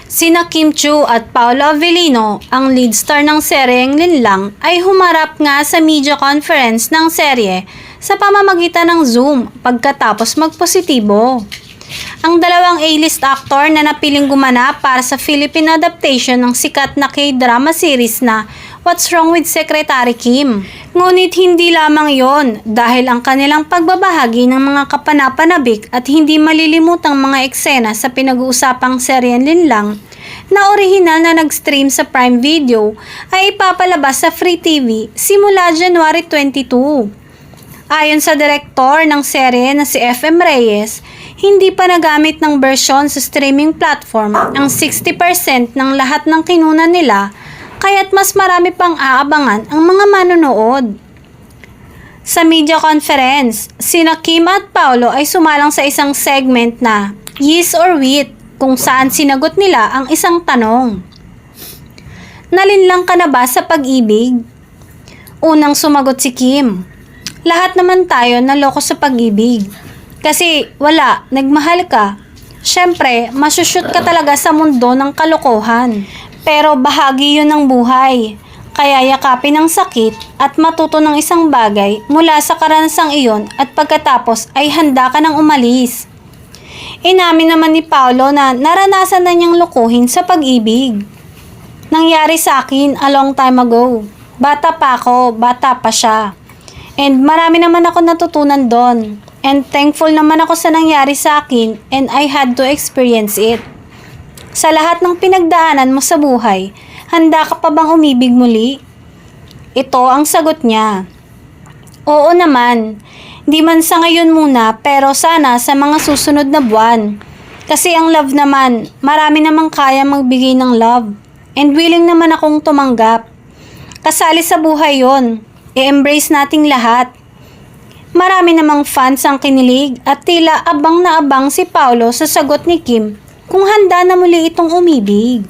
Sina Kim Chiu at Paolo Avellino, ang lead star ng seryeng Linlang, ay humarap nga sa media conference ng serye sa pamamagitan ng Zoom pagkatapos magpositibo. Ang dalawang A-list actor na napiling gumanap para sa Philippine adaptation ng sikat na K-drama series na What's Wrong with Secretary Kim. Ngunit hindi lamang yon dahil ang kanilang pagbabahagi ng mga kapanapanabik at hindi malilimutang mga eksena sa pinag-uusapang seryen Linlang na orihinal na nag-stream sa Prime Video ay ipapalabas sa Free TV simula January 22. Ayon sa direktor ng serye na si FM Reyes, hindi pa nagamit ng bersyon sa streaming platform ang 60% ng lahat ng kinunan nila, kaya't mas marami pang aabangan ang mga manonood. Sa media conference, sina Kim at Paolo ay sumalang sa isang segment na Yes or Wit, kung saan sinagot nila ang isang tanong. Nalinlang ka na ba sa pag-ibig? Unang sumagot si Kim. Lahat naman tayo naloko sa pag-ibig. Kasi wala, nagmahal ka. Siyempre, masushoot ka talaga sa mundo ng kalokohan. Pero bahagi yun ng buhay. Kaya yakapin ang sakit at matuto ng isang bagay mula sa karanasang iyon at pagkatapos ay handa ka ng umalis. Inamin naman ni Paolo na naranasan na niyang lukuhin sa pag-ibig. Nangyari sa akin a long time ago. Bata pa ako, bata pa siya. And marami naman ako natutunan doon. And thankful naman ako sa nangyari sa akin and I had to experience it. Sa lahat ng pinagdaanan mo sa buhay, handa ka pa bang umibig muli? Ito ang sagot niya. Oo naman. Di man sa ngayon muna pero sana sa mga susunod na buwan. Kasi ang love naman, marami namang kaya magbigay ng love. And willing naman akong tumanggap. Kasali sa buhay yon. I-embrace nating lahat. Marami namang fans ang kinilig at tila abang na abang si Paolo sa sagot ni Kim kung handa na muli itong umibig.